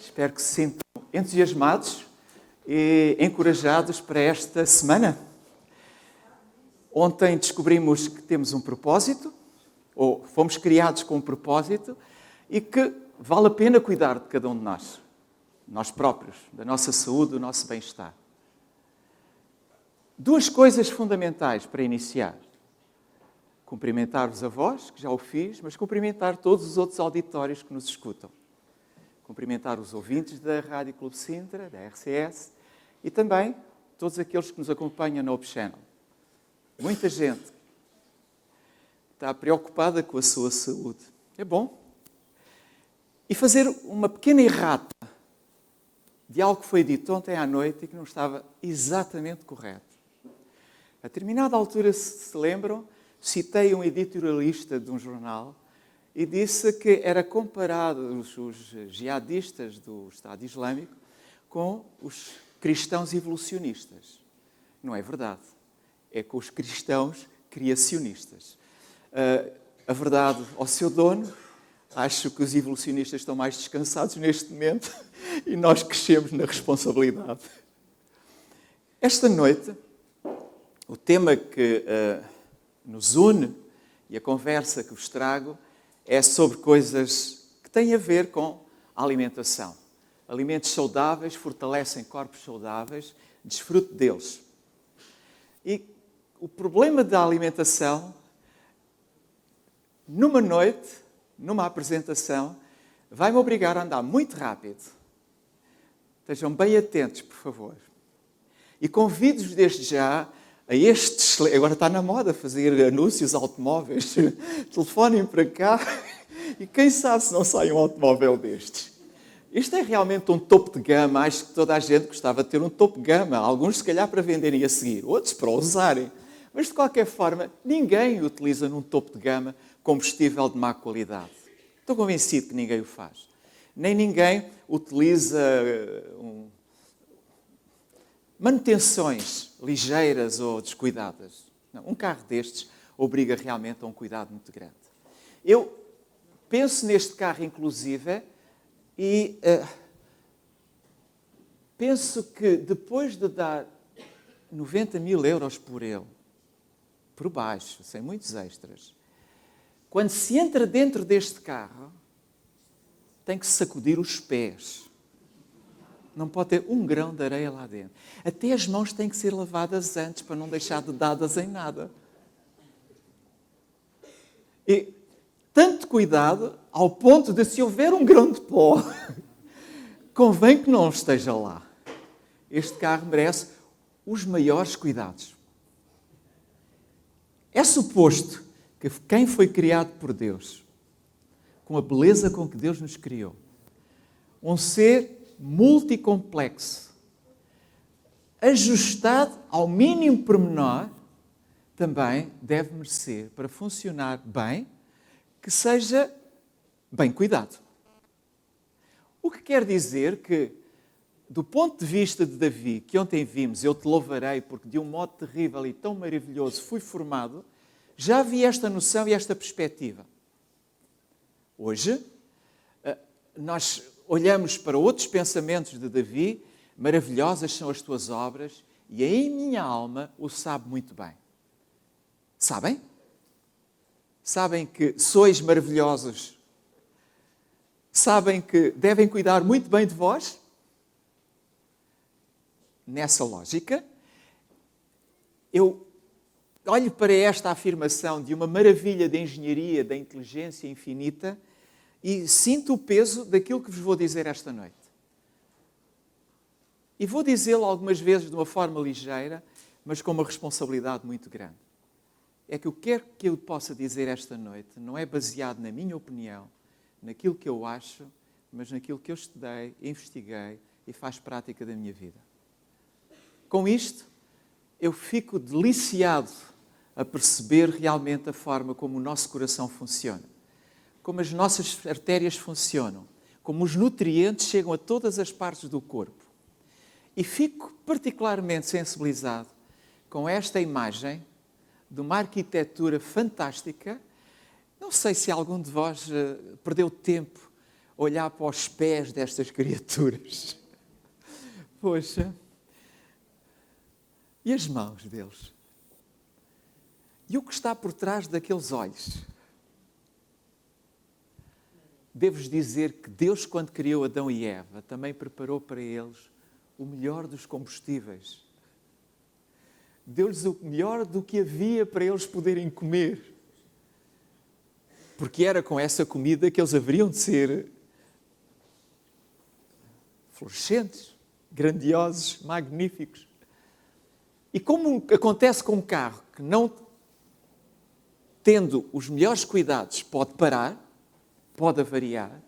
Espero que se sintam entusiasmados e encorajados para esta semana. Ontem descobrimos que temos um propósito, ou fomos criados com um propósito, e que vale a pena cuidar de cada um de nós próprios, da nossa saúde, do nosso bem-estar. Duas coisas fundamentais para iniciar. Cumprimentar-vos a vós, que já o fiz, mas cumprimentar todos os outros auditórios que nos escutam. Cumprimentar os ouvintes da Rádio Clube Sintra, da RCS, e também todos aqueles que nos acompanham na Up Channel. Muita gente está preocupada com a sua saúde. É bom. E fazer uma pequena errata de algo que foi dito ontem à noite e que não estava exatamente correto. A determinada altura, se lembram, citei um editorialista de um jornal e disse que era comparado os jihadistas do Estado Islâmico com os cristãos evolucionistas. Não é verdade. É com os cristãos criacionistas. A verdade ao seu dono, acho que os evolucionistas estão mais descansados neste momento e nós crescemos na responsabilidade. Esta noite, o tema que nos une e a conversa que vos trago é sobre coisas que têm a ver com a alimentação. Alimentos saudáveis fortalecem corpos saudáveis, desfrute deles. E o problema da alimentação, numa noite, numa apresentação, vai-me obrigar a andar muito rápido. Estejam bem atentos, por favor. E convido-vos desde já a este... Agora está na moda fazer anúncios automóveis. Telefonem para cá e quem sabe se não sai um automóvel destes. Isto é realmente um topo de gama. Acho que toda a gente gostava de ter um topo de gama. Alguns, se calhar, para venderem a seguir. Outros, para usarem. Mas, de qualquer forma, ninguém utiliza num topo de gama combustível de má qualidade. Estou convencido que ninguém o faz. Nem ninguém utiliza manutenções ligeiras ou descuidadas. Não, um carro destes obriga realmente a um cuidado muito grande. Eu penso neste carro, inclusive, e penso que depois de dar 90 mil euros por ele, por baixo, sem muitos extras, quando se entra dentro deste carro, tem que sacudir os pés. Não pode ter um grão de areia lá dentro. Até as mãos têm que ser lavadas antes para não deixar de dadas em nada. E tanto cuidado ao ponto de, se houver um grão de pó, convém que não esteja lá. Este carro merece os maiores cuidados. É suposto que quem foi criado por Deus, com a beleza com que Deus nos criou, um ser multicomplexo, ajustado ao mínimo pormenor, também deve merecer, para funcionar bem, que seja bem cuidado. O que quer dizer que, do ponto de vista de Davi, que ontem vimos, eu te louvarei porque de um modo terrível e tão maravilhoso fui formado, já havia esta noção e esta perspectiva. Hoje, nós olhamos para outros pensamentos de Davi, maravilhosas são as tuas obras, e em minha alma o sabe muito bem. Sabem? Sabem que sois maravilhosos? Sabem que devem cuidar muito bem de vós? Nessa lógica, eu olho para esta afirmação de uma maravilha de engenharia, da inteligência infinita, e sinto o peso daquilo que vos vou dizer esta noite. E vou dizê-lo algumas vezes de uma forma ligeira, mas com uma responsabilidade muito grande. É que o que quer que eu possa dizer esta noite não é baseado na minha opinião, naquilo que eu acho, mas naquilo que eu estudei, investiguei e faz prática da minha vida. Com isto, eu fico deliciado a perceber realmente a forma como o nosso coração funciona, como as nossas artérias funcionam, como os nutrientes chegam a todas as partes do corpo. E fico particularmente sensibilizado com esta imagem de uma arquitetura fantástica. Não sei se algum de vós perdeu tempo olhar para os pés destas criaturas. Poxa. E as mãos deles? E o que está por trás daqueles olhos? Devo-vos dizer que Deus, quando criou Adão e Eva, também preparou para eles o melhor dos combustíveis. Deu-lhes o melhor do que havia para eles poderem comer. Porque era com essa comida que eles haveriam de ser florescentes, grandiosos, magníficos. E como acontece com um carro que não tendo os melhores cuidados pode parar, pode avariar,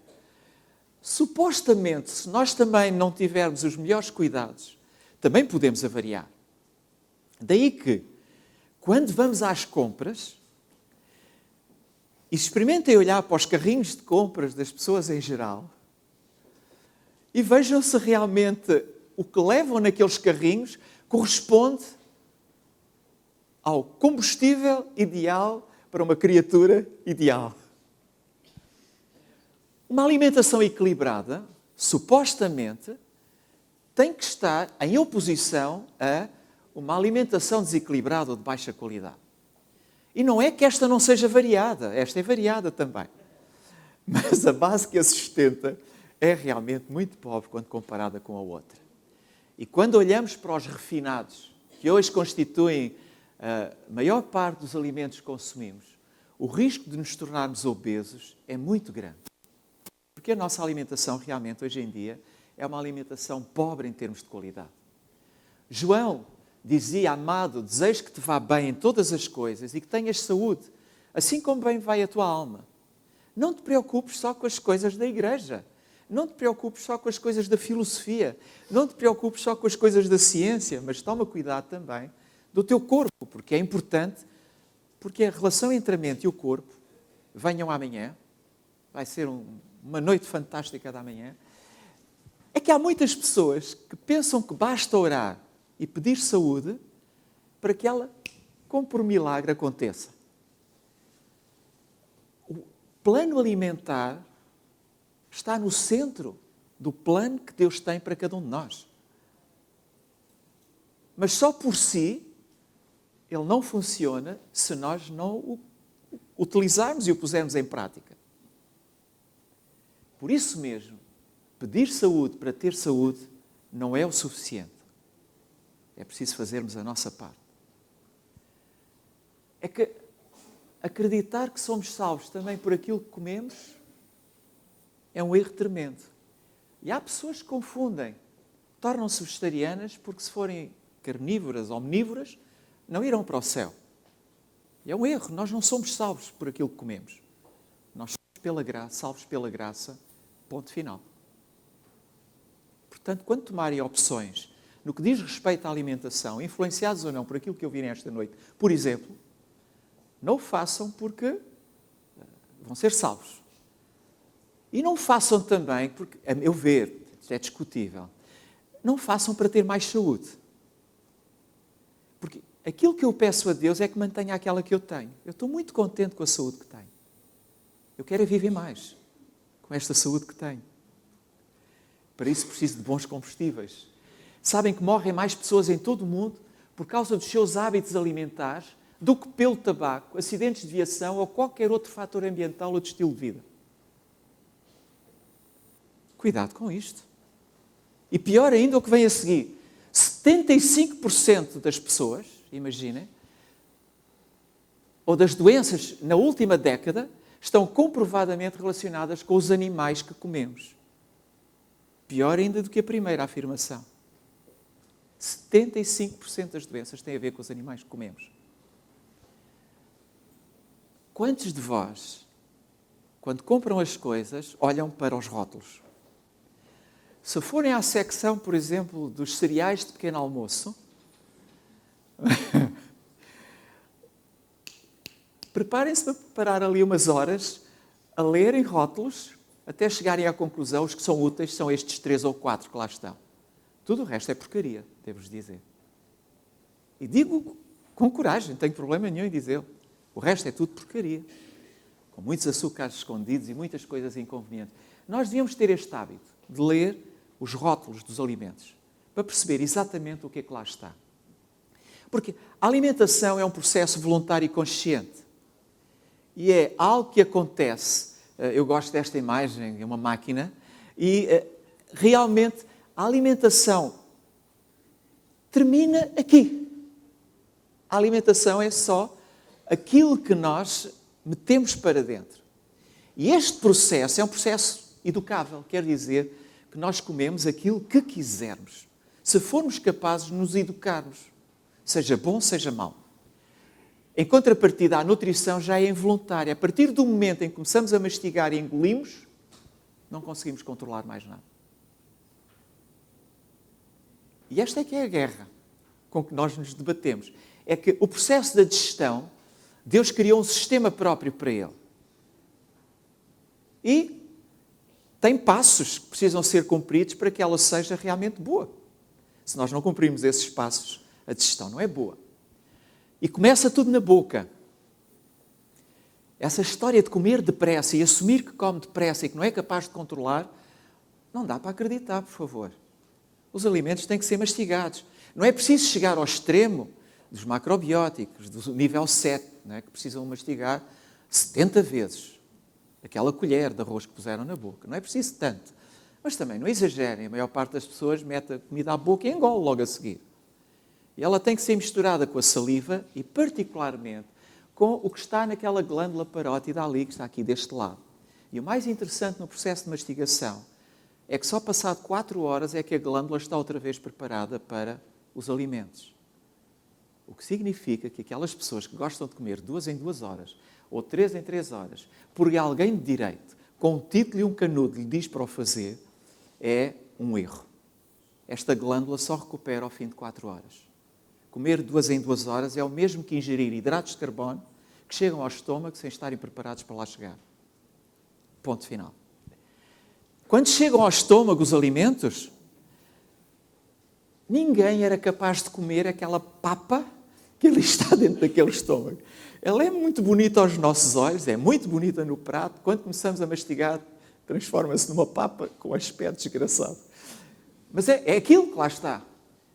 supostamente, se nós também não tivermos os melhores cuidados, também podemos avariar. Daí que, quando vamos às compras, experimentem olhar para os carrinhos de compras das pessoas em geral e vejam se realmente o que levam naqueles carrinhos corresponde ao combustível ideal para uma criatura ideal. Uma alimentação equilibrada, supostamente, tem que estar em oposição a uma alimentação desequilibrada ou de baixa qualidade. E não é que esta não seja variada, esta é variada também. Mas a base que a sustenta é realmente muito pobre quando comparada com a outra. E quando olhamos para os refinados, que hoje constituem a maior parte dos alimentos que consumimos, o risco de nos tornarmos obesos é muito grande. Porque a nossa alimentação realmente hoje em dia é uma alimentação pobre em termos de qualidade. João dizia: amado, desejo que te vá bem em todas as coisas e que tenhas saúde, assim como bem vai a tua alma. Não te preocupes só com as coisas da igreja. Não te preocupes só com as coisas da filosofia. Não te preocupes só com as coisas da ciência, mas toma cuidado também do teu corpo, porque é importante, porque a relação entre a mente e o corpo, venham amanhã, vai ser uma noite fantástica da manhã, é que há muitas pessoas que pensam que basta orar e pedir saúde para que ela, como por milagre, aconteça. O plano alimentar está no centro do plano que Deus tem para cada um de nós. Mas só por si, ele não funciona se nós não o utilizarmos e o pusermos em prática. Por isso mesmo, pedir saúde para ter saúde não é o suficiente. É preciso fazermos a nossa parte. É que acreditar que somos salvos também por aquilo que comemos é um erro tremendo. E há pessoas que confundem. Tornam-se vegetarianas porque se forem carnívoras, omnívoras, não irão para o céu. E é um erro. Nós não somos salvos por aquilo que comemos. Nós somos pela graça, salvos pela graça, ponto final. Portanto, quando tomarem opções no que diz respeito à alimentação, influenciados ou não por aquilo que ouvirem esta noite, por exemplo, não o façam porque vão ser salvos. E não o façam também, porque, a meu ver, isto é discutível, não o façam para ter mais saúde. Porque aquilo que eu peço a Deus é que mantenha aquela que eu tenho. Eu estou muito contente com a saúde que tenho. Eu quero é viver mais com esta saúde que tenho. Para isso preciso de bons combustíveis. Sabem que morrem mais pessoas em todo o mundo por causa dos seus hábitos alimentares do que pelo tabaco, acidentes de viação ou qualquer outro fator ambiental ou de estilo de vida. Cuidado com isto. E pior ainda o que vem a seguir. 75% das pessoas, imaginem, ou das doenças na última década, estão comprovadamente relacionadas com os animais que comemos. Pior ainda do que a primeira afirmação. 75% das doenças têm a ver com os animais que comemos. Quantos de vós, quando compram as coisas, olham para os rótulos? Se forem à secção, por exemplo, dos cereais de pequeno almoço, preparem-se para parar ali umas horas a lerem rótulos até chegarem à conclusão, os que são úteis são estes 3 ou 4 que lá estão. Tudo o resto é porcaria, devo-vos dizer. E digo com coragem, não tenho problema nenhum em dizê-lo. O resto é tudo porcaria. Com muitos açúcares escondidos e muitas coisas inconvenientes. Nós devíamos ter este hábito de ler os rótulos dos alimentos para perceber exatamente o que é que lá está. Porque a alimentação é um processo voluntário e consciente. E é algo que acontece, eu gosto desta imagem, é uma máquina, e realmente a alimentação termina aqui. A alimentação é só aquilo que nós metemos para dentro. E este processo é um processo educável, quer dizer que nós comemos aquilo que quisermos, se formos capazes de nos educarmos, seja bom, seja mau. Em contrapartida, a nutrição já é involuntária. A partir do momento em que começamos a mastigar e engolimos, não conseguimos controlar mais nada. E esta é que é a guerra com que nós nos debatemos. É que o processo da digestão, Deus criou um sistema próprio para ele. E tem passos que precisam ser cumpridos para que ela seja realmente boa. Se nós não cumprirmos esses passos, a digestão não é boa. E começa tudo na boca. Essa história de comer depressa e assumir que come depressa e que não é capaz de controlar, não dá para acreditar, por favor. Os alimentos têm que ser mastigados. Não é preciso chegar ao extremo dos macrobióticos, do nível 7, não é? Que precisam mastigar 70 vezes aquela colher de arroz que puseram na boca. Não é preciso tanto. Mas também não exagerem. A maior parte das pessoas mete a comida à boca e engole logo a seguir. E ela tem que ser misturada com a saliva e, particularmente, com o que está naquela glândula parótida ali, que está aqui deste lado. E o mais interessante no processo de mastigação é que só passado 4 horas é que a glândula está outra vez preparada para os alimentos. O que significa que aquelas pessoas que gostam de comer 2 em 2 horas ou 3 em 3 horas, porque alguém de direito, com um título e um canudo, lhe diz para o fazer, é um erro. Esta glândula só recupera ao fim de 4 horas. Comer 2 em 2 horas é o mesmo que ingerir hidratos de carbono que chegam ao estômago sem estarem preparados para lá chegar. Ponto final. Quando chegam ao estômago os alimentos, ninguém era capaz de comer aquela papa que ali está dentro daquele estômago. Ela é muito bonita aos nossos olhos, é muito bonita no prato. Quando começamos a mastigar, transforma-se numa papa com aspecto desgraçado. Mas é aquilo que lá está.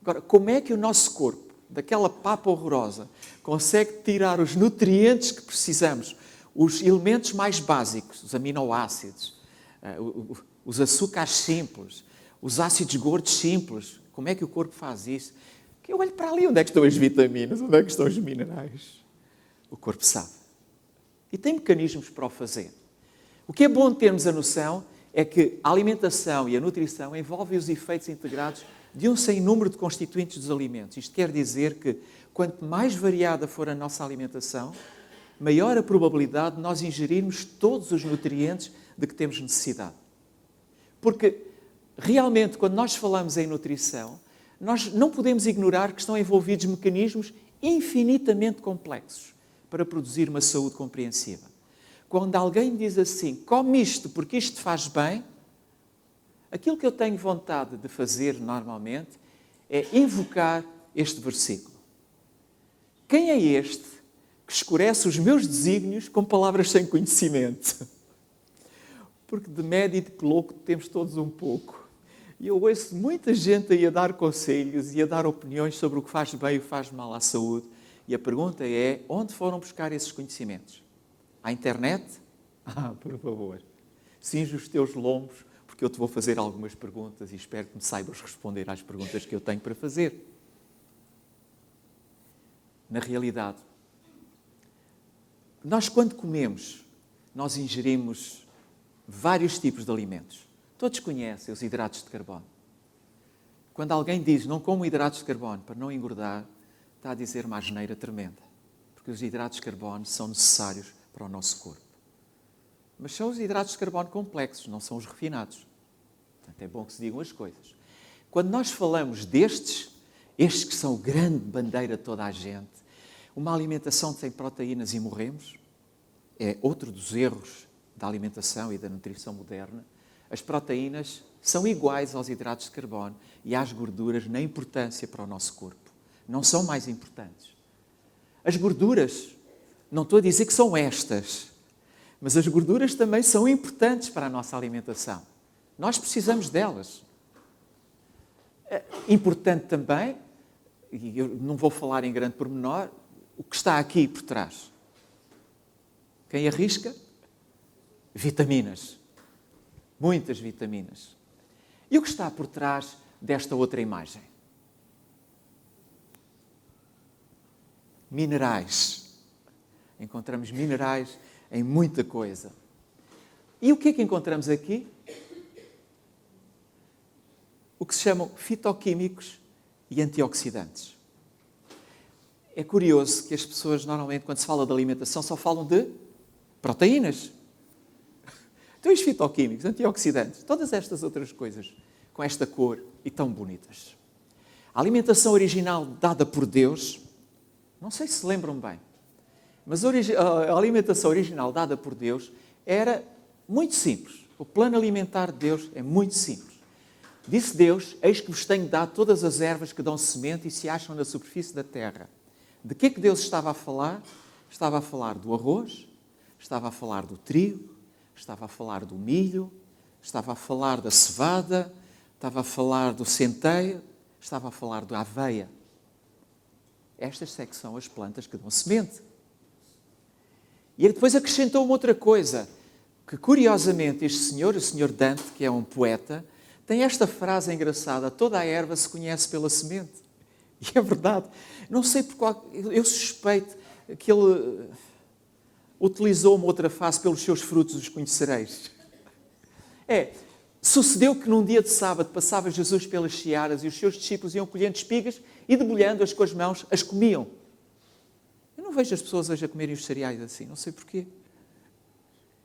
Agora, como é que o nosso corpo, daquela papa horrorosa, consegue tirar os nutrientes que precisamos, os elementos mais básicos, os aminoácidos, os açúcares simples, os ácidos gordos simples? Como é que o corpo faz isso? Que eu olho para ali, onde é que estão as vitaminas, onde é que estão os minerais? O corpo sabe. E tem mecanismos para o fazer. O que é bom termos a noção é que a alimentação e a nutrição envolvem os efeitos integrados de um sem número de constituintes dos alimentos. Isto quer dizer que, quanto mais variada for a nossa alimentação, maior a probabilidade de nós ingerirmos todos os nutrientes de que temos necessidade. Porque, realmente, quando nós falamos em nutrição, nós não podemos ignorar que estão envolvidos mecanismos infinitamente complexos para produzir uma saúde compreensiva. Quando alguém diz assim, come isto porque isto te faz bem, aquilo que eu tenho vontade de fazer normalmente é invocar este versículo. Quem é este que escurece os meus desígnios com palavras sem conhecimento? Porque de médio e de louco temos todos um pouco. E eu ouço muita gente aí a dar conselhos e a dar opiniões sobre o que faz bem e o que faz mal à saúde. E a pergunta é, onde foram buscar esses conhecimentos? À internet? Por favor, cinge os teus lombos, porque eu te vou fazer algumas perguntas e espero que me saibas responder às perguntas que eu tenho para fazer. Na realidade, nós quando comemos, nós ingerimos vários tipos de alimentos. Todos conhecem os hidratos de carbono. Quando alguém diz não como hidratos de carbono para não engordar, está a dizer uma asneira tremenda. Porque os hidratos de carbono são necessários para o nosso corpo. Mas são os hidratos de carbono complexos, não são os refinados. Portanto, é bom que se digam as coisas. Quando nós falamos estes que são a grande bandeira de toda a gente, uma alimentação sem proteínas e morremos, é outro dos erros da alimentação e da nutrição moderna. As proteínas são iguais aos hidratos de carbono e às gorduras na importância para o nosso corpo. Não são mais importantes. As gorduras, não estou a dizer que são estas, Mas as gorduras também são importantes para a nossa alimentação. Nós precisamos delas. Importante também, e eu não vou falar em grande pormenor, o que está aqui por trás. Quem arrisca? Vitaminas. Muitas vitaminas. E o que está por trás desta outra imagem? Minerais. Encontramos minerais em muita coisa. E o que é que encontramos aqui? O que se chamam fitoquímicos e antioxidantes. É curioso que as pessoas, normalmente, quando se fala de alimentação, só falam de proteínas. Então, os fitoquímicos, antioxidantes, todas estas outras coisas, com esta cor e tão bonitas. A alimentação original dada por Deus, não sei se lembram bem, mas a alimentação original dada por Deus era muito simples. O plano alimentar de Deus é muito simples. Disse Deus, eis que vos tenho dado todas as ervas que dão semente e se acham na superfície da terra. De que é que Deus estava a falar? Estava a falar do arroz, estava a falar do trigo, estava a falar do milho, estava a falar da cevada, estava a falar do centeio, estava a falar da aveia. Estas é que são as plantas que dão semente. E ele depois acrescentou uma outra coisa, que curiosamente este senhor, o senhor Dante, que é um poeta, tem esta frase engraçada, toda a erva se conhece pela semente. E é verdade. Não sei por qual... Eu suspeito que ele utilizou uma outra frase, pelos seus frutos os conhecereis. Sucedeu que num dia de sábado passava Jesus pelas searas e os seus discípulos iam colhendo espigas e debulhando-as com as mãos, as comiam. Eu não vejo as pessoas hoje a comerem os cereais assim, não sei porquê.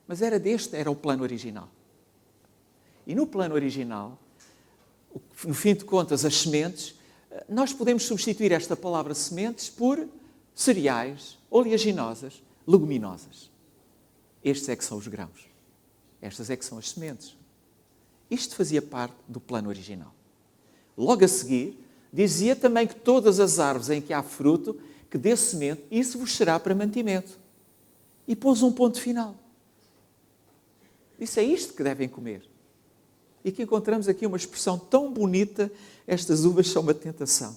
Mas era o plano original. E no plano original, no fim de contas, as sementes, nós podemos substituir esta palavra sementes por cereais, oleaginosas, leguminosas. Estes é que são os grãos. Estas é que são as sementes. Isto fazia parte do plano original. Logo a seguir, dizia também que todas as árvores em que há fruto, que dê semente, isso vos será para mantimento. E pôs um ponto final. Isso é isto que devem comer. E que encontramos aqui uma expressão tão bonita, estas uvas são uma tentação.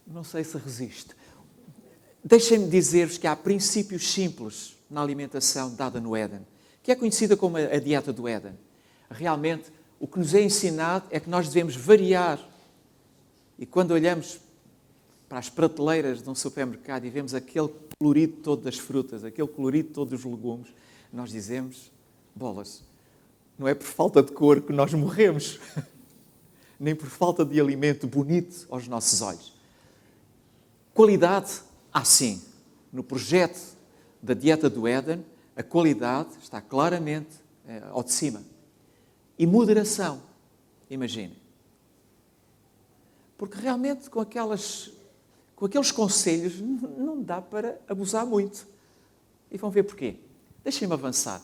Não sei se resisto. Deixem-me dizer-vos que há princípios simples na alimentação dada no Éden, que é conhecida como a dieta do Éden. Realmente, o que nos é ensinado é que nós devemos variar. E quando olhamos para as prateleiras de um supermercado e vemos aquele colorido todo das frutas, aquele colorido todo dos legumes, nós dizemos, bolas, não é por falta de cor que nós morremos, nem por falta de alimento bonito aos nossos olhos. Qualidade, sim. No projeto da dieta do Éden, a qualidade está claramente ao de cima. E moderação, imaginem. Porque realmente com aqueles conselhos não dá para abusar muito. E vão ver porquê. Deixem-me avançar.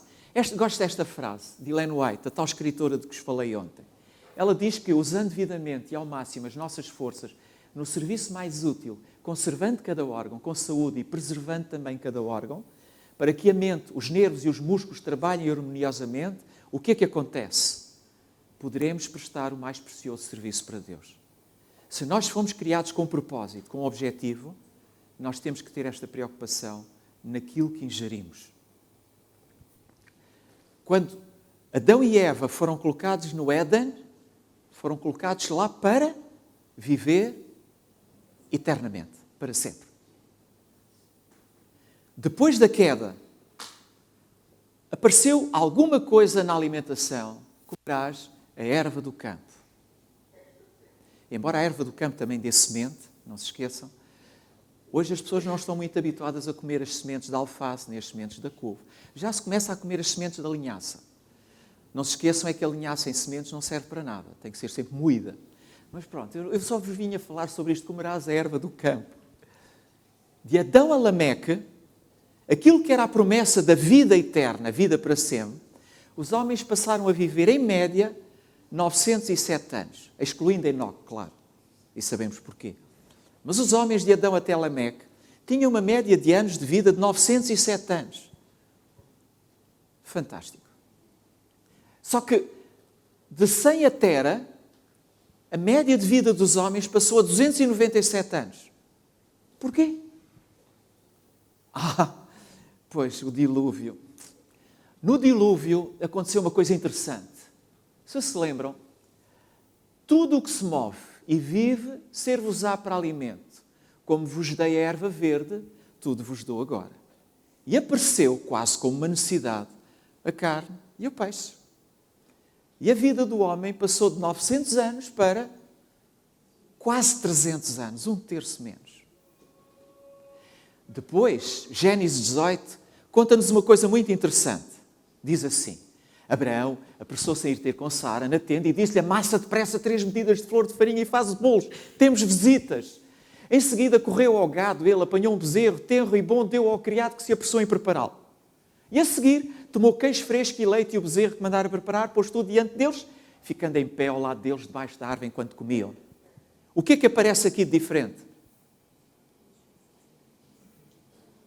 Gosto desta frase de Ellen White, a tal escritora de que vos falei ontem. Ela diz que, usando devidamente e ao máximo as nossas forças no serviço mais útil, conservando cada órgão com saúde e preservando também cada órgão, para que a mente, os nervos e os músculos trabalhem harmoniosamente, o que é que acontece? Poderemos prestar o mais precioso serviço para Deus. Se nós fomos criados com um propósito, com um objetivo, nós temos que ter esta preocupação naquilo que ingerimos. Quando Adão e Eva foram colocados no Éden, foram colocados lá para viver eternamente, para sempre. Depois da queda, apareceu alguma coisa na alimentação que traz a erva do campo. Embora a erva do campo também dê semente, não se esqueçam, hoje as pessoas não estão muito habituadas a comer as sementes da alface nem as sementes da couve. Já se começa a comer as sementes da linhaça. Não se esqueçam é que a linhaça em sementes não serve para nada, tem que ser sempre moída. Mas pronto, eu só vos vinha falar sobre isto, comerás a erva do campo. De Adão a Lameque, aquilo que era a promessa da vida eterna, a vida para sempre, os homens passaram a viver, em média, 907 anos, excluindo Enoque, claro. E sabemos porquê. Mas os homens de Adão até Lameque tinham uma média de anos de vida de 907 anos. Fantástico. Só que de 100 a Tera, a média de vida dos homens passou a 297 anos. Porquê? Pois, o dilúvio. No dilúvio aconteceu uma coisa interessante. Se lembram, tudo o que se move e vive, ser-vos-á para alimento. Como vos dei a erva verde, tudo vos dou agora. E apareceu, quase como uma necessidade, a carne e o peixe. E a vida do homem passou de 900 anos para quase 300 anos, um terço menos. Depois, Gênesis 18, conta-nos uma coisa muito interessante. Diz assim, Abraão apressou-se a ir ter com Sara na tenda e disse-lhe, amassa depressa 3 medidas de flor de farinha e faz bolos, temos visitas. Em seguida correu ao gado, ele apanhou um bezerro, tenro e bom, deu ao criado que se apressou em prepará-lo. E a seguir, tomou queijo fresco e leite e o bezerro que mandara preparar, pôs tudo diante deles, ficando em pé ao lado deles, debaixo da árvore, enquanto comiam. O que é que aparece aqui de diferente?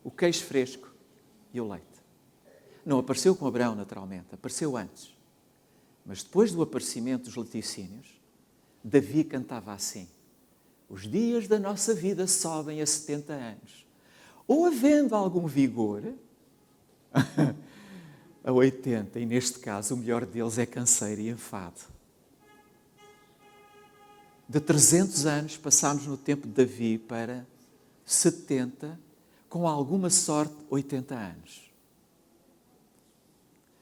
O queijo fresco e o leite. Não apareceu com Abraão, naturalmente, apareceu antes. Mas depois do aparecimento dos laticínios, Davi cantava assim, os dias da nossa vida sobem a 70 anos, ou havendo algum vigor, a 80, e neste caso o melhor deles é canseiro e enfado. De 300 anos passámos no tempo de Davi para 70, com alguma sorte 80 anos.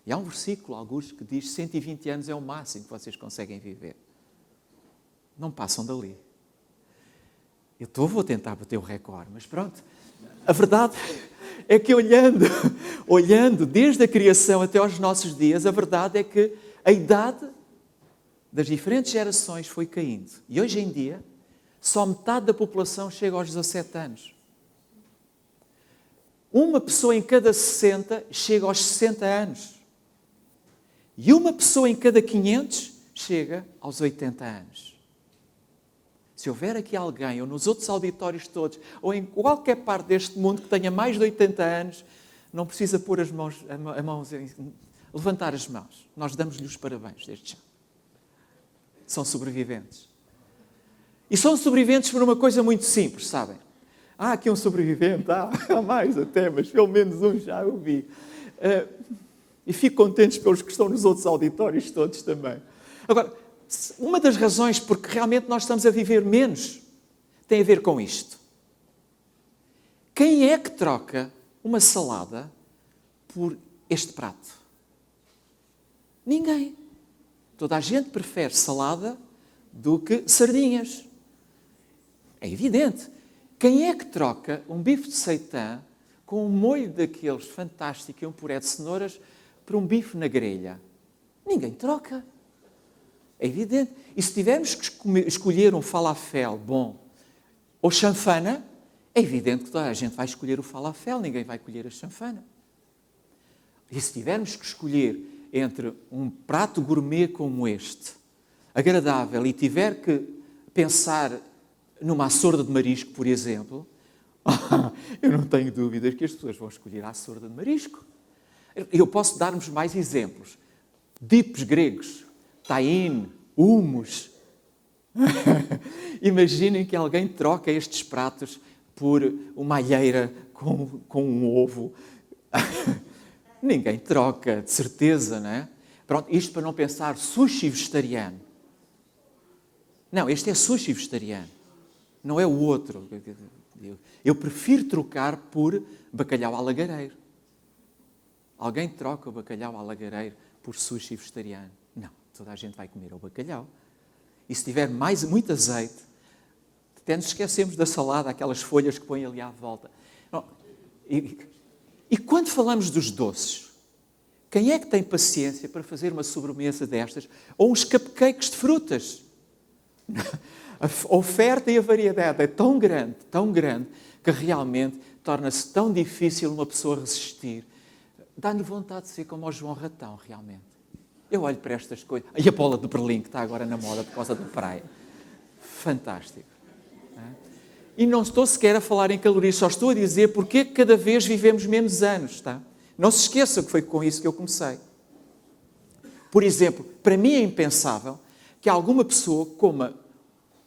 E há um versículo, alguns, que diz 120 anos é o máximo que vocês conseguem viver. Não passam dali. Vou tentar bater o recorde, mas pronto. A verdade é que olhando desde a criação até aos nossos dias, a verdade é que a idade das diferentes gerações foi caindo. E hoje em dia, só metade da população chega aos 17 anos. Uma pessoa em cada 60 chega aos 60 anos. E uma pessoa em cada 500 chega aos 80 anos. Se houver aqui alguém, ou nos outros auditórios todos, ou em qualquer parte deste mundo que tenha mais de 80 anos, não precisa pôr as mãos, levantar as mãos. Nós damos-lhe os parabéns desde já. São sobreviventes. E são sobreviventes por uma coisa muito simples, sabem? Há aqui um sobrevivente, há mais até, mas pelo menos um já eu vi. E fico contente pelos que estão nos outros auditórios todos também. Agora, uma das razões porque realmente nós estamos a viver menos tem a ver com isto. Quem é que troca uma salada por este prato? Ninguém. Toda a gente prefere salada do que sardinhas. É evidente. Quem é que troca um bife de seitã com um molho daqueles fantástico e um puré de cenouras por um bife na grelha? Ninguém troca. É evidente. E se tivermos que escolher um falafel bom ou chanfana, é evidente que toda a gente vai escolher o falafel, ninguém vai escolher a chanfana. E se tivermos que escolher entre um prato gourmet como este, agradável, e tiver que pensar numa açorda de marisco, por exemplo, eu não tenho dúvidas que as pessoas vão escolher a açorda de marisco. Eu posso dar-vos mais exemplos. Dips gregos, tahine, hummus. Imaginem que alguém troca estes pratos por uma alheira com um ovo. Ninguém troca, de certeza, não é? Pronto, isto para não pensar sushi vegetariano. Não, este é sushi vegetariano. Não é o outro. Eu prefiro trocar por bacalhau alagareiro. Alguém troca o bacalhau alagareiro por sushi vegetariano? Não, toda a gente vai comer o bacalhau. E se tiver muito azeite, até nos esquecemos da salada, aquelas folhas que põem ali à volta. Não, e quando falamos dos doces, quem é que tem paciência para fazer uma sobremesa destas? Ou uns cupcakes de frutas? A oferta e a variedade é tão grande, que realmente torna-se tão difícil uma pessoa resistir. Dá-lhe vontade de ser como o João Ratão, realmente. Eu olho para estas coisas. E a bola de Berlim, que está agora na moda por causa da praia. Fantástico. E não estou sequer a falar em calorias, só estou a dizer porque cada vez vivemos menos anos, tá? Não se esqueça que foi com isso que eu comecei. Por exemplo, para mim é impensável que alguma pessoa coma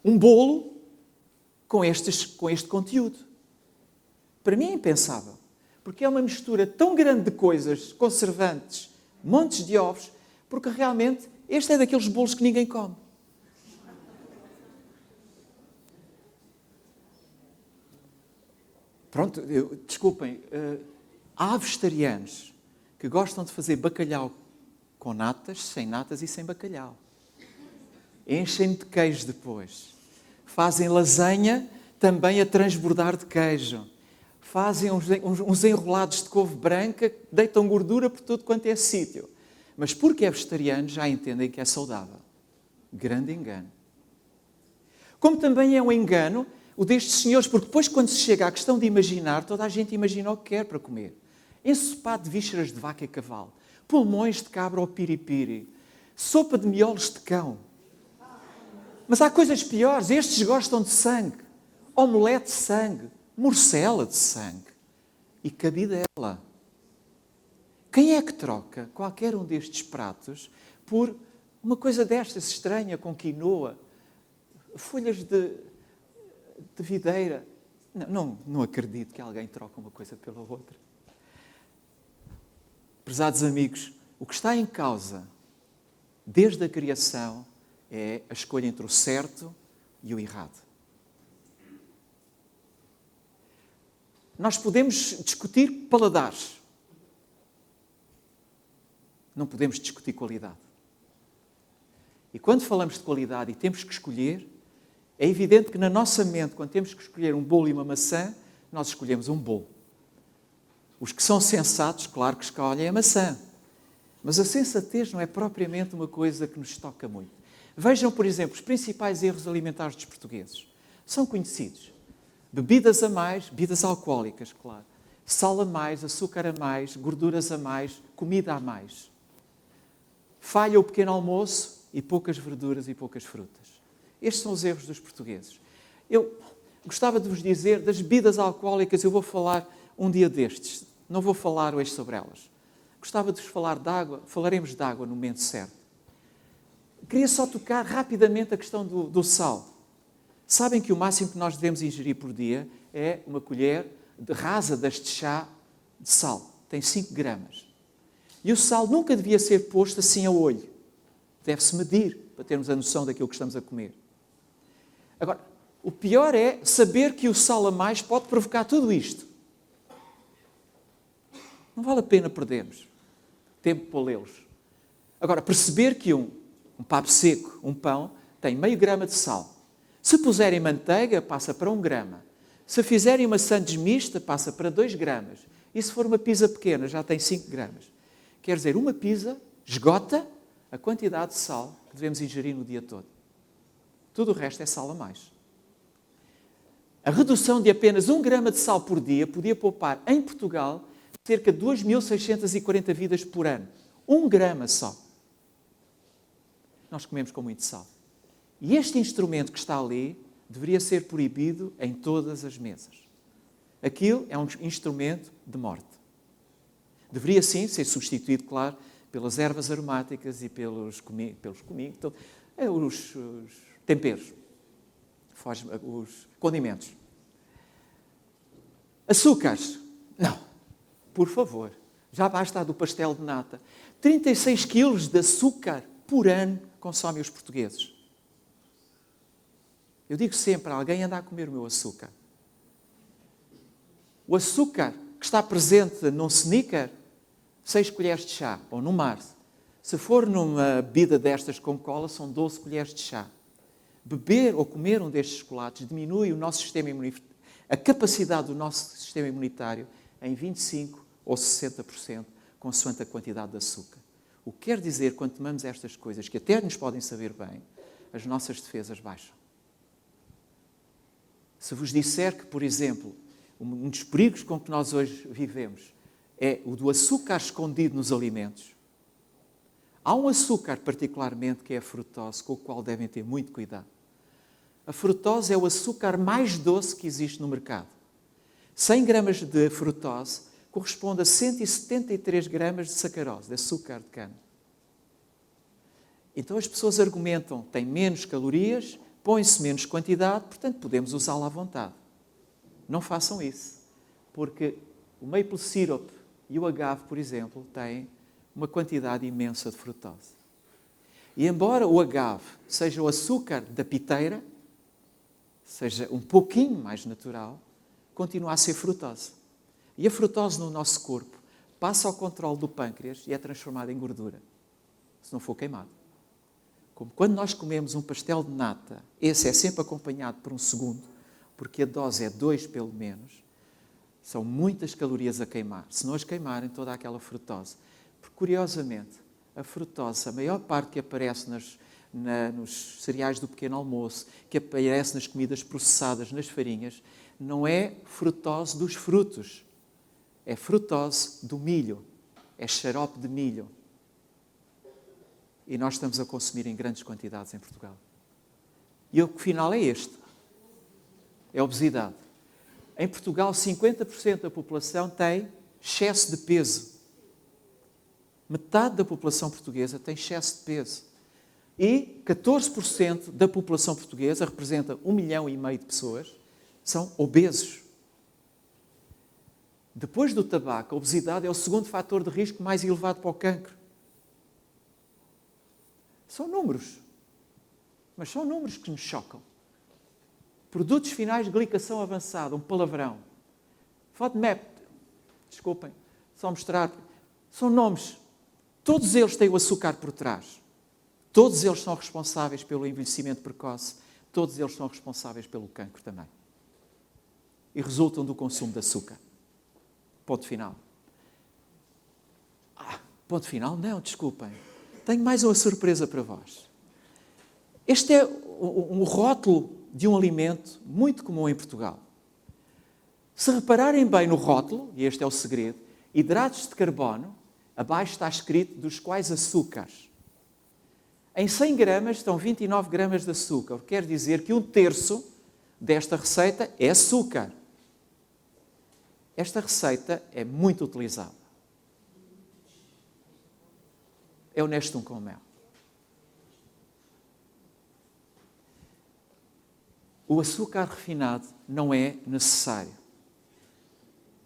um bolo com este conteúdo. Para mim é impensável. Porque é uma mistura tão grande de coisas, conservantes, montes de ovos, porque realmente este é daqueles bolos que ninguém come. Pronto, desculpem, há vegetarianos que gostam de fazer bacalhau com natas, sem natas e sem bacalhau. Enchem de queijo depois. Fazem lasanha também a transbordar de queijo. Fazem uns enrolados de couve branca, deitam gordura por tudo quanto é sítio. Mas porque é vegetariano, já entendem que é saudável. Grande engano. Como também é um engano o destes senhores, porque depois quando se chega à questão de imaginar, toda a gente imagina o que quer para comer. Ensopado de vísceras de vaca e cavalo, pulmões de cabra ou piripiri, sopa de miolos de cão. Mas há coisas piores, estes gostam de sangue, omelete de sangue, morcela de sangue e cabidela. Quem é que troca qualquer um destes pratos por uma coisa destas estranha, com quinoa, folhas de videira? Não acredito que alguém troque uma coisa pela outra. Prezados amigos, o que está em causa desde a criação é a escolha entre o certo e o errado. Nós podemos discutir paladares. Não podemos discutir qualidade. E quando falamos de qualidade e temos que escolher, é evidente que na nossa mente, quando temos que escolher um bolo e uma maçã, nós escolhemos um bolo. Os que são sensatos, claro que escolhem a maçã. Mas a sensatez não é propriamente uma coisa que nos toca muito. Vejam, por exemplo, os principais erros alimentares dos portugueses. São conhecidos. Bebidas a mais, bebidas alcoólicas, claro. Sal a mais, açúcar a mais, gorduras a mais, comida a mais. Falha o pequeno almoço e poucas verduras e poucas frutas. Estes são os erros dos portugueses. Eu gostava de vos dizer, das bebidas alcoólicas, eu vou falar um dia destes. Não vou falar hoje sobre elas. Gostava de vos falar de água, falaremos de água no momento certo. Queria só tocar rapidamente a questão do sal. Sabem que o máximo que nós devemos ingerir por dia é uma colher rasa deste chá de sal. Tem 5 gramas. E o sal nunca devia ser posto assim a olho. Deve-se medir para termos a noção daquilo que estamos a comer. Agora, o pior é saber que o sal a mais pode provocar tudo isto. Não vale a pena perdermos tempo para lê-los. Agora, perceber que um pavo seco, um pão, tem meio grama de sal. Se puserem manteiga, passa para 1 grama. Se fizerem uma sandes mista, passa para 2 gramas. E se for uma pizza pequena, já tem 5 gramas. Quer dizer, uma pizza esgota a quantidade de sal que devemos ingerir no dia todo. Tudo o resto é sal a mais. A redução de apenas 1 grama de sal por dia podia poupar, em Portugal, cerca de 2.640 vidas por ano. 1 grama só. Nós comemos com muito sal. E este instrumento que está ali deveria ser proibido em todas as mesas. Aquilo é um instrumento de morte. Deveria, sim, ser substituído, claro, pelas ervas aromáticas e pelos cominhos, os temperos, os condimentos. Açúcares? Não. Por favor. Já basta do pastel de nata. 36 quilos de açúcar por ano consomem os portugueses. Eu digo sempre, alguém anda a comer o meu açúcar. O açúcar que está presente num sneaker, 6 colheres de chá, ou no Mars. Se for numa bebida destas com cola, são 12 colheres de chá. Beber ou comer um destes chocolates diminui o nosso sistema imunitário, a capacidade do nosso sistema imunitário em 25% ou 60%, consoante a quantidade de açúcar. O que quer dizer, quando tomamos estas coisas, que até nos podem saber bem, as nossas defesas baixam. Se vos disser que, por exemplo, um dos perigos com que nós hoje vivemos é o do açúcar escondido nos alimentos, há um açúcar particularmente que é a frutose, com o qual devem ter muito cuidado. A frutose é o açúcar mais doce que existe no mercado. 100 gramas de frutose corresponde a 173 gramas de sacarose, de açúcar de cana. Então as pessoas argumentam, tem menos calorias, põe-se menos quantidade, portanto podemos usá-la à vontade. Não façam isso, porque o maple syrup e o agave, por exemplo, têm uma quantidade imensa de frutose. E embora o agave seja o açúcar da piteira, seja um pouquinho mais natural, continua a ser frutose. E a frutose no nosso corpo passa ao controle do pâncreas e é transformada em gordura, se não for queimado. Como quando nós comemos um pastel de nata, esse é sempre acompanhado por um segundo, porque a dose é 2 pelo menos, são muitas calorias a queimar. Se não as queimarem, toda aquela frutose. Porque, curiosamente, a frutose, a maior parte que aparece nos cereais do pequeno almoço, que aparece nas comidas processadas, nas farinhas, não é frutose dos frutos, é frutose do milho, é xarope de milho. E nós estamos a consumir em grandes quantidades em Portugal. E o final é este. É a obesidade. Em Portugal, 50% da população tem excesso de peso. Metade da população portuguesa tem excesso de peso. E 14% da população portuguesa, representa 1,5 milhão de pessoas, são obesos. Depois do tabaco, a obesidade é o segundo fator de risco mais elevado para o cancro. São números. Mas são números que nos chocam. Produtos finais de glicação avançada, um palavrão. FODMAP, desculpem, só mostrar. São nomes. Todos eles têm o açúcar por trás. Todos eles são responsáveis pelo envelhecimento precoce. Todos eles são responsáveis pelo cancro também. E resultam do consumo de açúcar. Ponto final. Ponto final? Não, desculpem. Tenho mais uma surpresa para vós. Este é um rótulo de um alimento muito comum em Portugal. Se repararem bem no rótulo, e este é o segredo, hidratos de carbono, abaixo está escrito dos quais açúcares. Em 100 gramas estão 29 gramas de açúcar, o que quer dizer que 1/3 desta receita é açúcar. Esta receita é muito utilizada. É o Nestum com mel. O açúcar refinado não é necessário.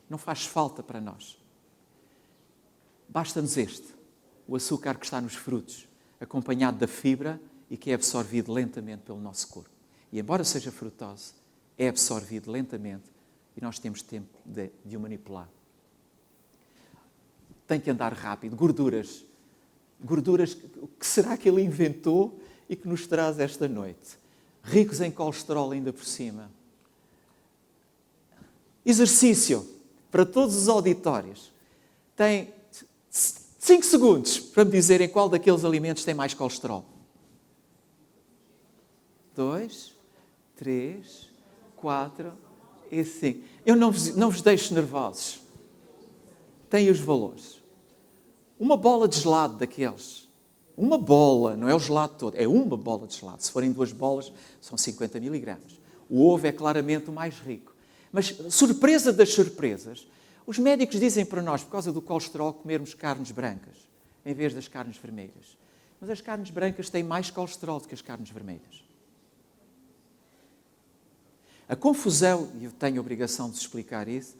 Não faz falta para nós. Basta-nos este, o açúcar que está nos frutos, acompanhado da fibra e que é absorvido lentamente pelo nosso corpo. E embora seja frutose, é absorvido lentamente e nós temos tempo de o manipular. Tem que andar rápido. Gorduras. Gorduras, o que será que ele inventou e que nos traz esta noite? Ricos em colesterol ainda por cima. Exercício para todos os auditórios. Tem 5 segundos para me dizerem qual daqueles alimentos tem mais colesterol. 2, 3, 4 e 5. Eu não vos deixo nervosos. Tem os valores. Uma bola de gelado daqueles. Uma bola, não é o gelado todo, é uma bola de gelado. Se forem 2 bolas, são 50 miligramas. O ovo é claramente o mais rico. Mas, surpresa das surpresas, os médicos dizem para nós, por causa do colesterol, comermos carnes brancas, em vez das carnes vermelhas. Mas as carnes brancas têm mais colesterol do que as carnes vermelhas. A confusão, e eu tenho a obrigação de explicar isso,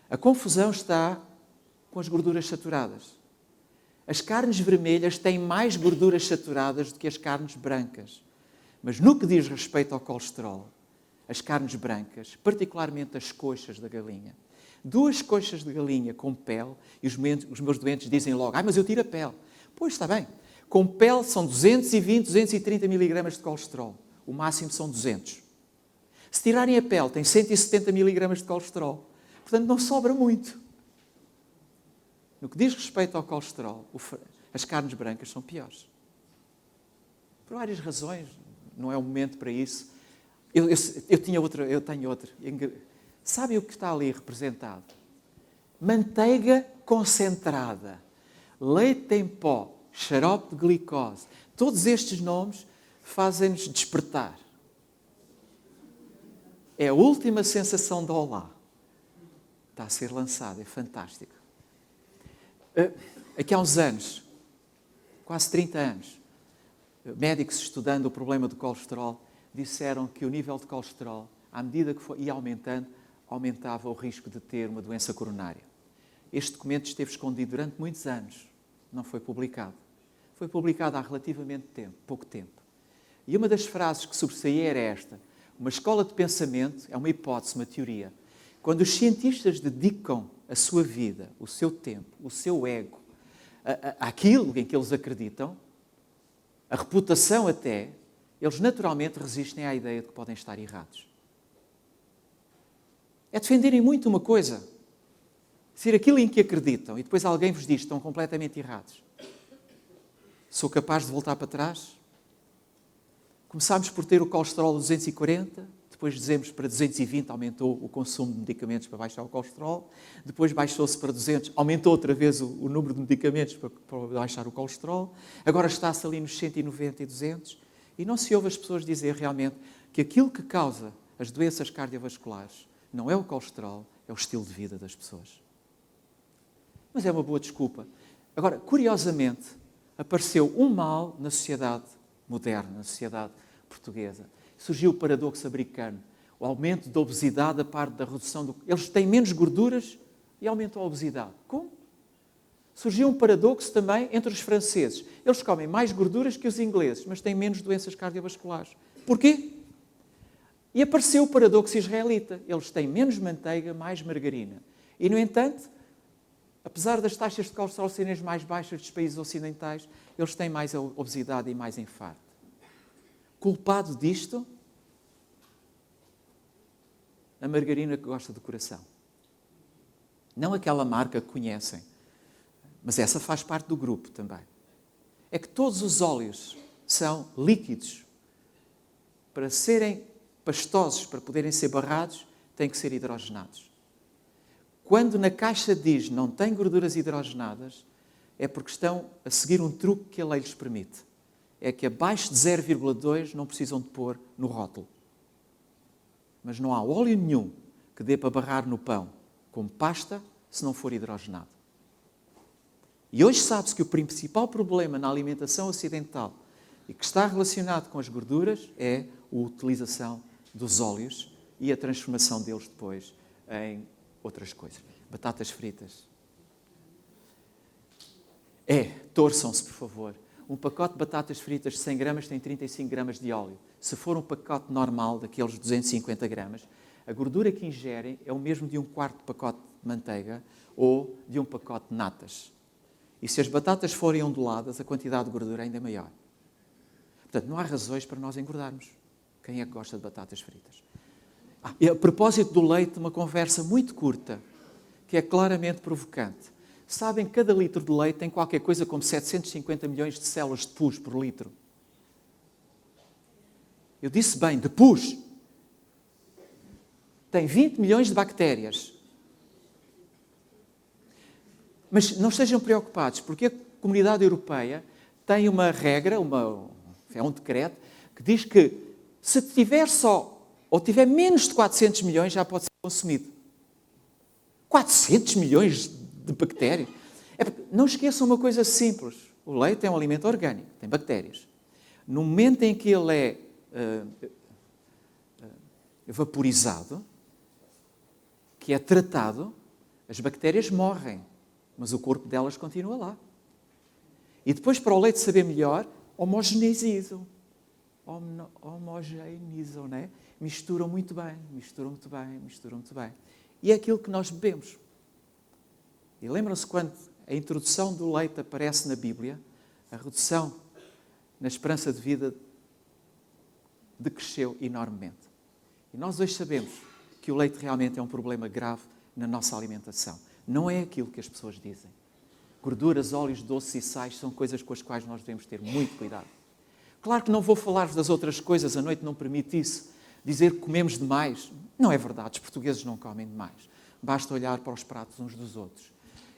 a confusão está com as gorduras saturadas. As carnes vermelhas têm mais gorduras saturadas do que as carnes brancas. Mas no que diz respeito ao colesterol, as carnes brancas, particularmente as coxas da galinha, 2 coxas de galinha com pele, e os meus doentes dizem logo, mas eu tiro a pele. Pois, está bem. Com pele são 220, 230 miligramas de colesterol. O máximo são 200. Se tirarem a pele, tem 170 miligramas de colesterol. Portanto, não sobra muito. No que diz respeito ao colesterol, as carnes brancas são piores. Por várias razões, não é o momento para isso. Eu tenho outra. Sabem o que está ali representado? Manteiga concentrada, leite em pó, xarope de glicose. Todos estes nomes fazem-nos despertar. É a última sensação de olá. Está a ser lançado, é fantástico. Aqui há uns anos, quase 30 anos, médicos estudando o problema do colesterol disseram que o nível de colesterol, à medida que ia aumentando, aumentava o risco de ter uma doença coronária. Este documento esteve escondido durante muitos anos, não foi publicado. Foi publicado há relativamente pouco tempo. E uma das frases que sobressaía era esta: uma escola de pensamento é uma hipótese, uma teoria. Quando os cientistas dedicam a sua vida, o seu tempo, o seu ego, àquilo em que eles acreditam, a reputação até, eles naturalmente resistem à ideia de que podem estar errados. É defenderem muito uma coisa, ser aquilo em que acreditam, e depois alguém vos diz que estão completamente errados. Sou capaz de voltar para trás? Começámos por ter o colesterol 240, depois dizemos para 220, aumentou o consumo de medicamentos para baixar o colesterol, depois baixou-se para 200, aumentou outra vez o número de medicamentos para baixar o colesterol, agora está-se ali nos 190 e 200, e não se ouve as pessoas dizer realmente que aquilo que causa as doenças cardiovasculares não é o colesterol, é o estilo de vida das pessoas. Mas é uma boa desculpa. Agora, curiosamente, apareceu um mal na sociedade moderna, na sociedade portuguesa. Surgiu o paradoxo americano, o aumento da obesidade a par da redução do... Eles têm menos gorduras e aumentam a obesidade. Como? Surgiu um paradoxo também entre os franceses. Eles comem mais gorduras que os ingleses, mas têm menos doenças cardiovasculares. Porquê? E apareceu o paradoxo israelita. Eles têm menos manteiga, mais margarina. E, no entanto, apesar das taxas de colesterol serem as mais baixas dos países ocidentais, eles têm mais obesidade e mais infarto. Culpado disto, a margarina que gosta do coração. Não aquela marca que conhecem, mas essa faz parte do grupo também. É que todos os óleos são líquidos. Para serem pastosos, para poderem ser barrados, têm que ser hidrogenados. Quando na caixa diz não tem gorduras hidrogenadas, é porque estão a seguir um truque que a lei lhes permite. É que abaixo de 0,2 não precisam de pôr no rótulo. Mas não há óleo nenhum que dê para barrar no pão como pasta se não for hidrogenado. E hoje sabe-se que o principal problema na alimentação ocidental e que está relacionado com as gorduras é a utilização dos óleos e a transformação deles depois em outras coisas. Batatas fritas. Torçam-se, por favor. Um pacote de batatas fritas de 100 gramas tem 35 gramas de óleo. Se for um pacote normal, daqueles de 250 gramas, a gordura que ingerem é o mesmo de um quarto de pacote de manteiga ou de um pacote de natas. E se as batatas forem onduladas, a quantidade de gordura ainda é maior. Portanto, não há razões para nós engordarmos. Quem é que gosta de batatas fritas? E a propósito do leite, uma conversa muito curta, que é claramente provocante. Sabem que cada litro de leite tem qualquer coisa como 750 milhões de células de pus por litro. Eu disse bem, de pus. Tem 20 milhões de bactérias. Mas não estejam preocupados, porque a Comunidade Europeia tem uma regra, é um decreto, que diz que se tiver só, ou tiver menos de 400 milhões, já pode ser consumido. 400 milhões de bactérias? Não esqueçam uma coisa simples. O leite é um alimento orgânico, tem bactérias. No momento em que ele é vaporizado, que é tratado, as bactérias morrem, mas o corpo delas continua lá. E depois, para o leite saber melhor, homogeneizam. Homogeneizam, não é? Misturam muito bem. E é aquilo que nós bebemos. E lembram-se quando a introdução do leite aparece na Bíblia, a redução na esperança de vida decresceu enormemente. E nós hoje sabemos que o leite realmente é um problema grave na nossa alimentação. Não é aquilo que as pessoas dizem. Gorduras, óleos, doces e sais são coisas com as quais nós devemos ter muito cuidado. Claro que não vou falar-vos das outras coisas, a noite não permite isso. Dizer que comemos demais. Não é verdade, os portugueses não comem demais. Basta olhar para os pratos uns dos outros.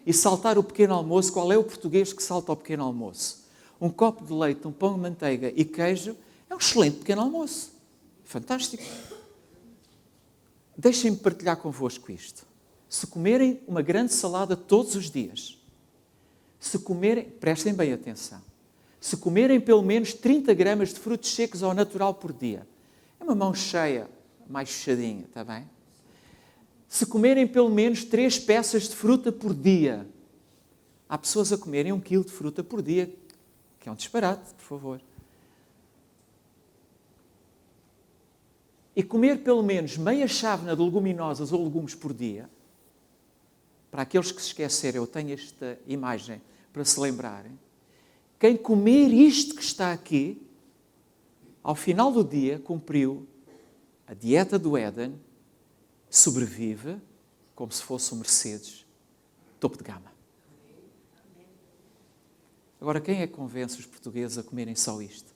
E saltar o pequeno almoço, qual é o português que salta ao pequeno almoço? Um copo de leite, um pão de manteiga e queijo é um excelente pequeno almoço. Fantástico. Deixem-me partilhar convosco isto. Se comerem uma grande salada todos os dias, se comerem, prestem bem atenção, se comerem pelo menos 30 gramas de frutos secos ao natural por dia, é uma mão cheia, mais fechadinha, está bem? Se comerem pelo menos 3 peças de fruta por dia, há pessoas a comerem 1 quilo de fruta por dia, que é um disparate, por favor. E comer pelo menos meia chávena de leguminosas ou legumes por dia, para aqueles que se esquecerem, eu tenho esta imagem para se lembrarem, quem comer isto que está aqui, ao final do dia, cumpriu a dieta do Éden, sobrevive como se fosse um Mercedes topo de gama. Agora, quem é que convence os portugueses a comerem só isto?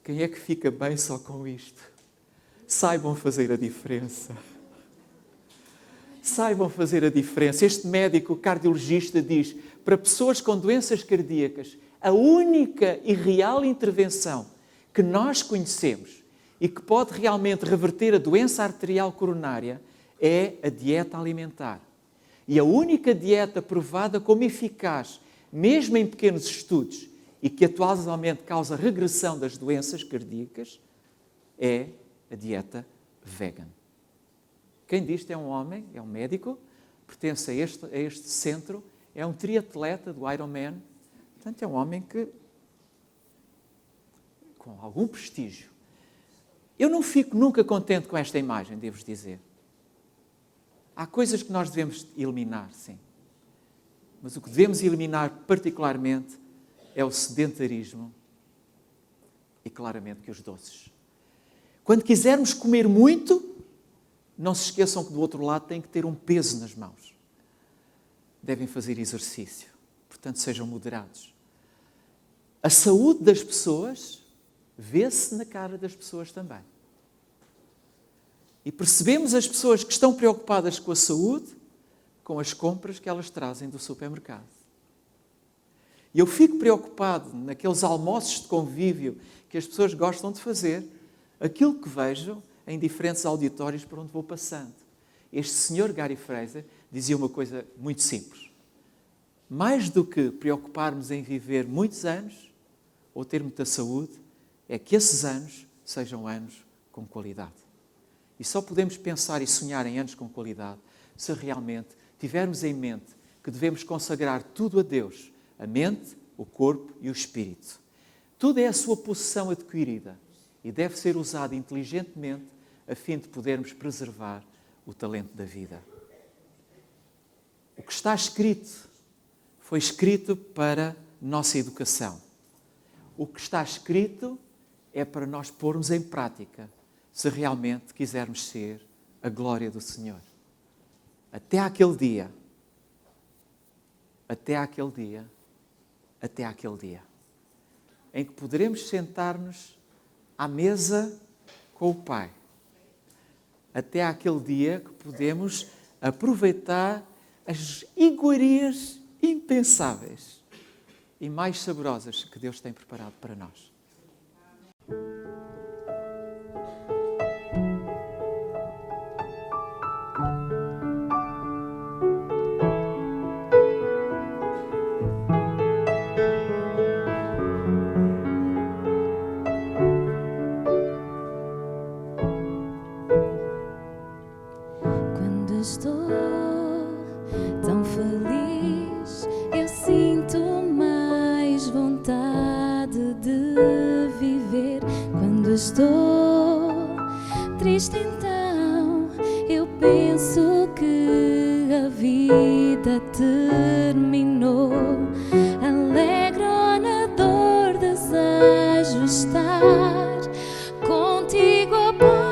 Quem é que fica bem só com isto? Saibam fazer a diferença. Saibam fazer a diferença. Este médico cardiologista diz, para pessoas com doenças cardíacas, a única e real intervenção que nós conhecemos e que pode realmente reverter a doença arterial coronária é a dieta alimentar. E a única dieta provada como eficaz, mesmo em pequenos estudos, e que atualmente causa regressão das doenças cardíacas, é a dieta vegan. Quem diz isto é um homem, é um médico, pertence a este centro, é um triatleta do Ironman, portanto é um homem que, com algum prestígio. Eu não fico nunca contente com esta imagem, devo dizer. Há coisas que nós devemos eliminar, sim. Mas o que devemos eliminar particularmente é o sedentarismo e claramente que os doces. Quando quisermos comer muito, não se esqueçam que do outro lado tem que ter um peso nas mãos. Devem fazer exercício. Portanto, sejam moderados. A saúde das pessoas vê-se na cara das pessoas também. E percebemos as pessoas que estão preocupadas com a saúde, com as compras que elas trazem do supermercado. E eu fico preocupado naqueles almoços de convívio que as pessoas gostam de fazer, aquilo que vejo em diferentes auditórios por onde vou passando. Este senhor Gary Fraser dizia uma coisa muito simples. Mais do que preocuparmos em viver muitos anos ou ter muita saúde, é que esses anos sejam anos com qualidade. E só podemos pensar e sonhar em anos com qualidade se realmente tivermos em mente que devemos consagrar tudo a Deus, a mente, o corpo e o espírito. Tudo é a sua possessão adquirida e deve ser usado inteligentemente a fim de podermos preservar o talento da vida. O que está escrito foi escrito para nossa educação. O que está escrito é para nós pormos em prática, se realmente quisermos ser a glória do Senhor. Até aquele dia, em que poderemos sentar-nos à mesa com o Pai. Até aquele dia que podemos aproveitar as iguarias impensáveis e mais saborosas que Deus tem preparado para nós. Estou tão feliz, eu sinto mais vontade de viver. Quando estou triste, então eu penso que a vida terminou. Alegro na dor, desejo estar contigo, ó Pai.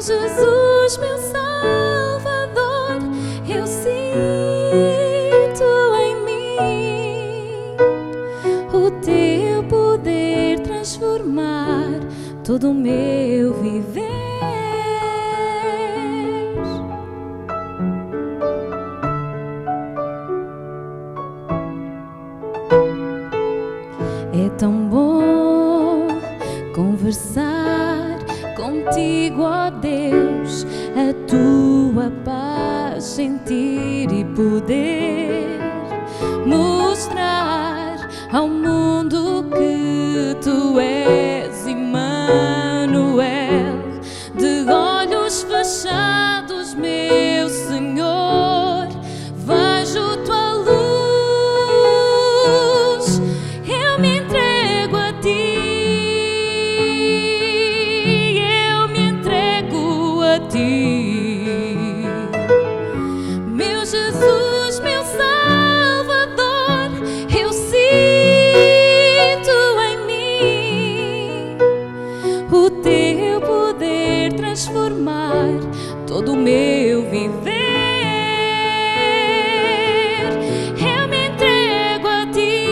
Jesus, meu Salvador, eu sinto em mim o teu poder transformar todo o meu viver. É tão ó Deus, a tua paz sentir e poder mostrar ao mundo que tu és Emmanuel. De olhos fechados, meu Senhor, vejo tua luz, eu me entrego a ti, eu me entrego a ti, meu Jesus, meu Salvador, eu sinto em mim o teu poder transformar todo o meu viver. Eu me entrego a ti,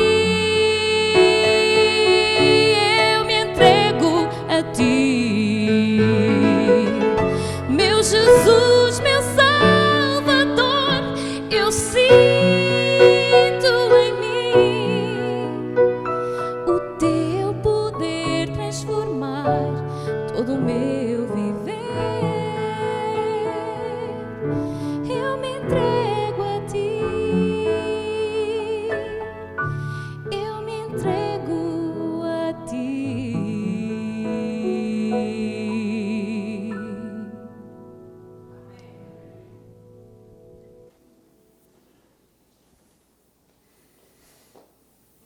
eu me entrego a ti, meu Jesus, meu Salvador, eu sinto em mim o teu poder transformar todo o meu viver. Eu me entrego a ti, eu me entrego a ti.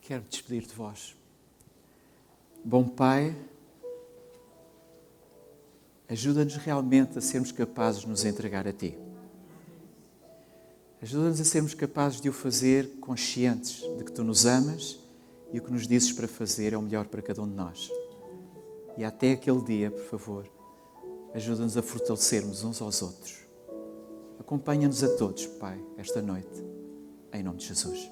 Quero me despedir de vós. Bom Pai, ajuda-nos realmente a sermos capazes de nos entregar a Ti. Ajuda-nos a sermos capazes de o fazer conscientes de que Tu nos amas e o que nos dizes para fazer é o melhor para cada um de nós. E até aquele dia, por favor, ajuda-nos a fortalecermos uns aos outros. Acompanha-nos a todos, Pai, esta noite, em nome de Jesus.